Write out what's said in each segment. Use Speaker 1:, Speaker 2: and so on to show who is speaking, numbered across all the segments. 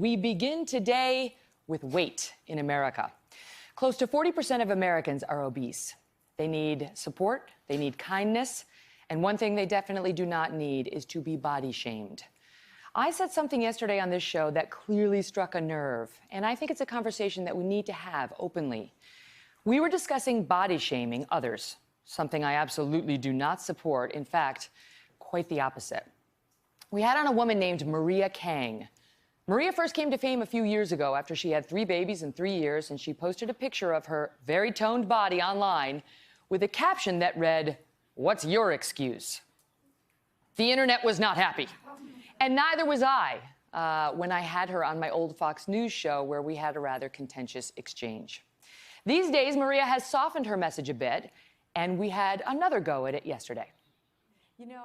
Speaker 1: We begin today with weight in America. Close to 40% of Americans are obese. They need support, they need kindness, and one thing they definitely do not need is to be body shamed. I said something yesterday on this show that clearly struck a nerve, and I think it's a conversation that we need to have openly. We were discussing body shaming others, something I absolutely do not support. In fact, quite the opposite. We had on a woman named Maria Kang. Maria first came to fame a few years ago after she had 3 babies in 3 years, and she posted a picture of her very toned body online with a caption that read, "What's your excuse?" The internet was not happy, and neither was I when I had her on my old Fox News show where we had a rather contentious exchange. These days, Maria has softened her message a bit, and we had another go at it yesterday.
Speaker 2: You know,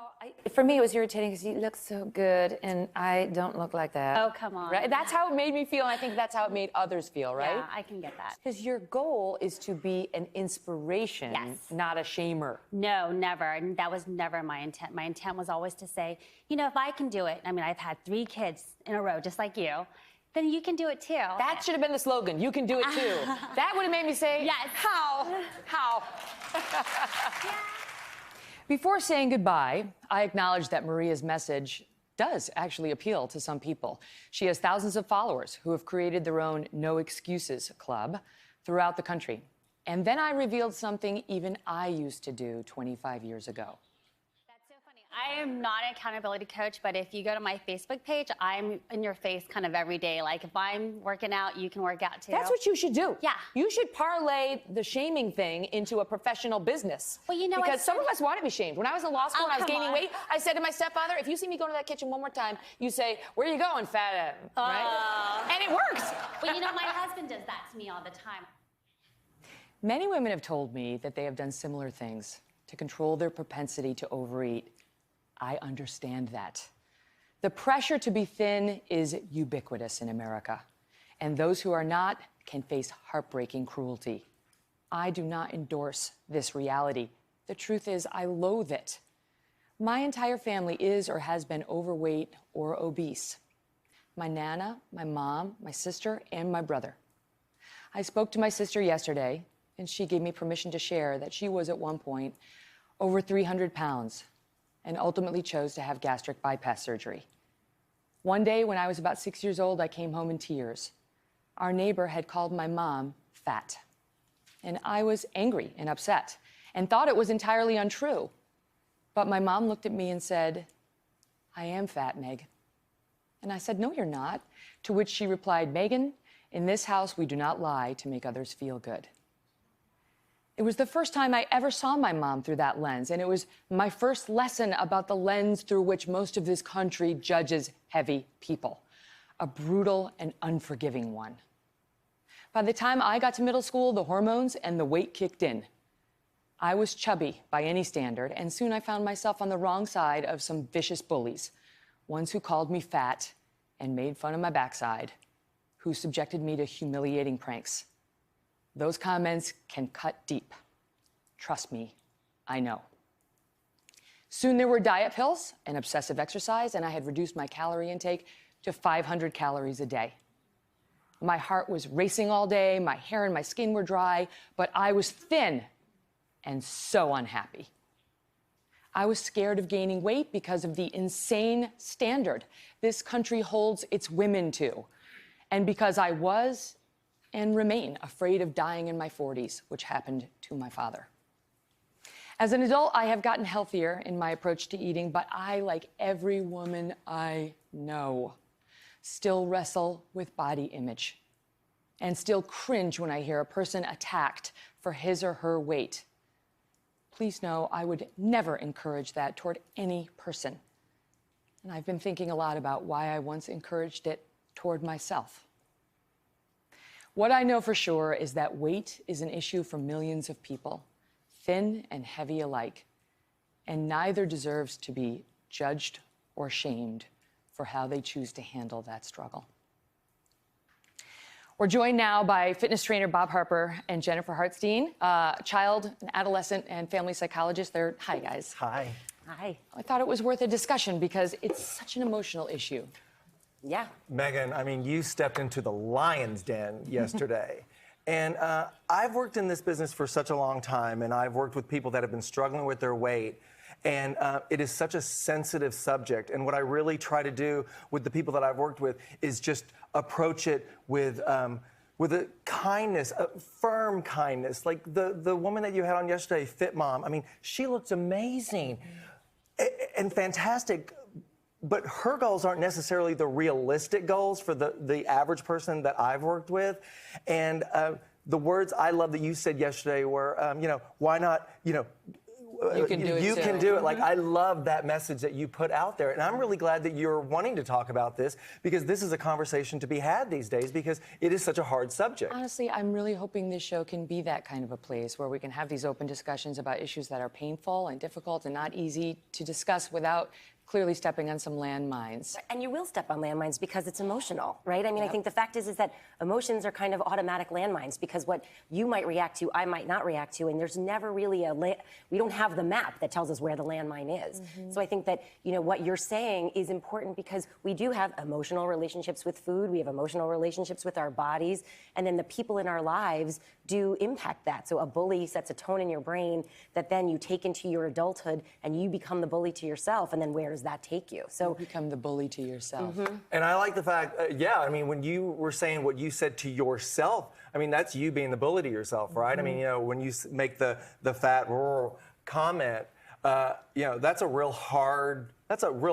Speaker 2: for me, it was irritating because you look so good, and I don't look like that.
Speaker 3: Oh, come on.
Speaker 1: Right? That's how it made me feel, and I think that's how it made others feel, right?
Speaker 3: Yeah, I can get that.
Speaker 1: Because your goal is to be an inspiration,
Speaker 3: Yes.
Speaker 1: not a shamer.
Speaker 3: No, never. And that was never my intent. My intent was always to say, you know, if I can do it, I mean, I've had 3 kids in a row, just like you, then you can do it too.
Speaker 1: That should have been the slogan. You can do it too. That would have made me say,
Speaker 3: yes.
Speaker 1: How?
Speaker 3: Yeah.
Speaker 1: Before saying goodbye, I acknowledge that Maria's message does actually appeal to some people. She has thousands of followers who have created their own No Excuses club throughout the country. And then I revealed something even I used to do 25 years ago.
Speaker 3: That's so funny. I am not an accountability coach, but if you go to my Facebook page, I'm in your face kind of every day. Like, if I'm working out, you can work out too.
Speaker 1: That's what you should do.
Speaker 3: Yeah.
Speaker 1: You should parlay the shaming thing into a professional business.
Speaker 3: Well, you know,
Speaker 1: because some of us want to be shamed. When I was in law school and I was
Speaker 3: come
Speaker 1: gaining
Speaker 3: on.
Speaker 1: weight, I said to my stepfather, if you see me go to that kitchen one more time, you say, "Where are you going, fat?" Right? And it works.
Speaker 3: Well, you know, my husband does that to me all the time.
Speaker 1: Many women have told me that they have done similar things to control their propensity to overeat. I understand that. The pressure to be thin is ubiquitous in America, and those who are not can face heartbreaking cruelty. I do not endorse this reality. The truth is, I loathe it. My entire family is or has been overweight or obese. My Nana, my mom, my sister, and my brother. I spoke to my sister yesterday, and she gave me permission to share that she was at one point over 300 pounds and ultimately chose to have gastric bypass surgery. One day when I was about 6 years old, I came home in tears. Our neighbor had called my mom fat, and I was angry and upset and thought it was entirely untrue. But my mom looked at me and said, "I am fat, Meg." And I said, "No, you're not." To which she replied, "Megan, in this house, we do not lie to make others feel good." It was the first time I ever saw my mom through that lens, and it was my first lesson about the lens through which most of this country judges heavy people, a brutal and unforgiving one. By the time I got to middle school, the hormones and the weight kicked in. I was chubby by any standard, and soon I found myself on the wrong side of some vicious bullies, ones who called me fat and made fun of my backside, who subjected me to humiliating pranks. Those comments can cut deep. Trust me, I know. Soon there were diet pills and obsessive exercise, and I had reduced my calorie intake to 500 calories a day. My heart was racing all day, my hair and my skin were dry, but I was thin and so unhappy. I was scared of gaining weight because of the insane standard this country holds its women to, and because I was and remain afraid of dying in my 40s, which happened to my father. As an adult, I have gotten healthier in my approach to eating, but I, like every woman I know, still wrestle with body image and still cringe when I hear a person attacked for his or her weight. Please know I would never encourage that toward any person. And I've been thinking a lot about why I once encouraged it toward myself. What I know for sure is that weight is an issue for millions of people, thin and heavy alike, and neither deserves to be judged or shamed for how they choose to handle that struggle. We're joined now by fitness trainer Bob Harper and Jennifer Hartstein, child, adolescent, and family psychologist. Hi, guys.
Speaker 4: Hi.
Speaker 3: Hi.
Speaker 1: I thought it was worth a discussion because it's such an emotional issue.
Speaker 4: Yeah.
Speaker 5: Megyn, I mean, you stepped into the lion's den yesterday. And I've worked in this business for such a long time, and I've worked with people that have been struggling with their weight. And it is such a sensitive subject. And what I really try to do with the people that I've worked with is just approach it with a kindness, a firm kindness. Like the woman that you had on yesterday, Fit Mom, I mean, she looks amazing and fantastic. But her goals aren't necessarily the realistic goals for the average person that I've worked with. And the words I love that you said yesterday were, why not,
Speaker 1: You can do it
Speaker 5: you
Speaker 1: too.
Speaker 5: can do it. Like, I love that message that you put out there. And I'm really glad that you're wanting to talk about this, because this is a conversation to be had these days, because it is such a hard subject.
Speaker 1: Honestly, I'm really hoping this show can be that kind of a place where we can have these open discussions about issues that are painful and difficult and not easy to discuss without clearly stepping on some landmines.
Speaker 4: And you will step on landmines because it's emotional, right? I mean, I think the fact is that emotions are kind of automatic landmines, because what you might react to, I might not react to, and there's never really we don't have the map that tells us where the landmine is. So I think that, what you're saying is important, because we do have emotional relationships with food, we have emotional relationships with our bodies, and then the people in our lives do impact that. So a bully sets a tone in your brain that then you take into your adulthood, and you become the bully to yourself, and then where does that take you? So
Speaker 1: You become the bully to yourself.
Speaker 5: And I like the fact, I mean, when you were saying what you said to yourself, I mean, that's you being the bully to yourself, right? I mean, when you make the fat comment, that's a real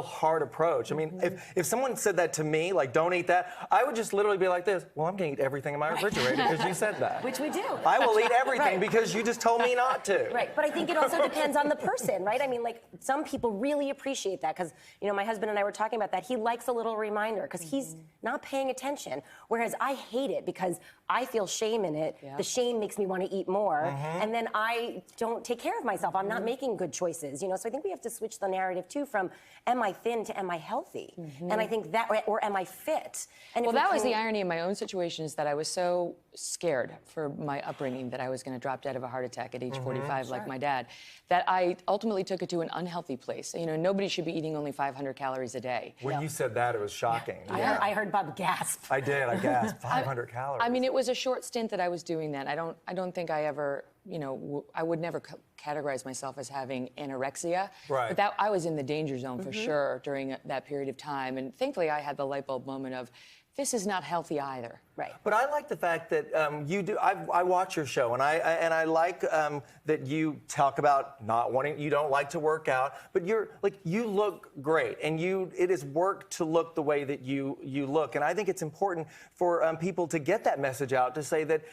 Speaker 5: hard approach. I mean, if someone said that to me, like, don't eat that, I would just literally be like this, well, I'm gonna eat everything in my refrigerator because you said that.
Speaker 4: which we do.
Speaker 5: I will eat everything
Speaker 4: Right.
Speaker 5: because you just told me not to.
Speaker 4: Right, but I think it also depends on the person, right? I mean, like, some people really appreciate that, because, my husband and I were talking about that. He likes a little reminder because he's not paying attention, whereas I hate it because I feel shame in it.
Speaker 1: Yeah.
Speaker 4: The shame makes me want to eat more, and then I don't take care of myself. I'm not making good choices, So I think we have to switch the narrative, too, from am I thin to am I healthy? And I think that, or am I fit? And
Speaker 1: Well, that was the irony in my own situation, is that I was so scared for my upbringing that I was going to drop dead of a heart attack at age 45 like my dad, that I ultimately took it to an unhealthy place. Nobody should be eating only 500 calories a day.
Speaker 5: When you said that, it was shocking.
Speaker 4: I heard Bob gasp.
Speaker 5: I did. I gasped. 500 calories.
Speaker 1: I mean, it was a short stint that I was doing that. I don't think I ever, I would never categorize myself as having anorexia.
Speaker 5: Right.
Speaker 1: But I was in the danger zone for sure during that period of time. And thankfully, I had the light bulb moment of, this is not healthy either.
Speaker 4: Right.
Speaker 5: But I like the fact that you do. I watch your show, and I like that you talk about not wanting. You don't like to work out, but you look great, and it is work to look the way that you look. And I think it's important for people to get that message out, to say that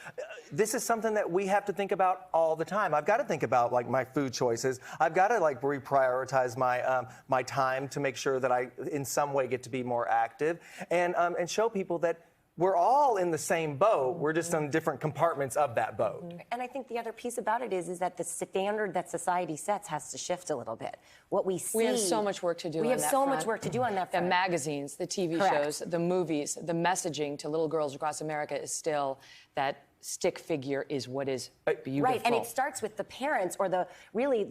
Speaker 5: this is something that we have to think about all the time. I've got to think about my food choices. I've got to reprioritize my time to make sure that I in some way get to be more active, and show people that we're all in the same boat. We're just on different compartments of that boat.
Speaker 4: And I think the other piece about it is that the standard that society sets has to shift a little bit. What we see.
Speaker 1: We have so much work to do on that
Speaker 4: We have so
Speaker 1: front.
Speaker 4: much work to do on that
Speaker 1: The
Speaker 4: front.
Speaker 1: magazines, the TV
Speaker 4: Correct.
Speaker 1: shows, the movies, the messaging to little girls across America is still that stick figure is what is beautiful.
Speaker 4: Right, and it starts with the parents, or the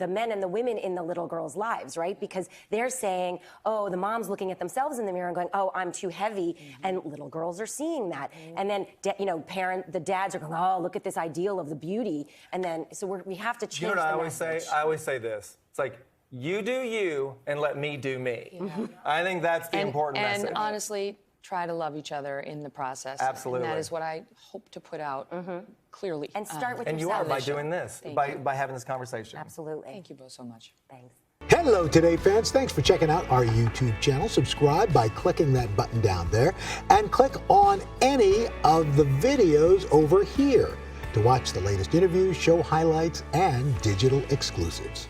Speaker 4: men and the women in the little girls' lives, right? Because they're saying, oh, the mom's looking at themselves in the mirror and going, oh, I'm too heavy, and little girls are seeing that. And then, the dads are going, oh, look at this ideal of the beauty, and then, so we have to change.
Speaker 5: You know what
Speaker 4: the
Speaker 5: I always say?
Speaker 4: message.
Speaker 5: I always say this. It's like, you do you, and let me do me. I think that's the important message.
Speaker 1: And honestly, try to love each other in the process.
Speaker 5: Absolutely.
Speaker 1: And that is what I hope to put out clearly.
Speaker 4: And start with
Speaker 5: And you
Speaker 4: yourself.
Speaker 5: are by doing this, by having this conversation.
Speaker 4: Absolutely.
Speaker 1: Thank you both so much.
Speaker 4: Thanks.
Speaker 6: Hello, Today fans. Thanks for checking out our YouTube channel. Subscribe by clicking that button down there, and click on any of the videos over here to watch the latest interviews, show highlights, and digital exclusives.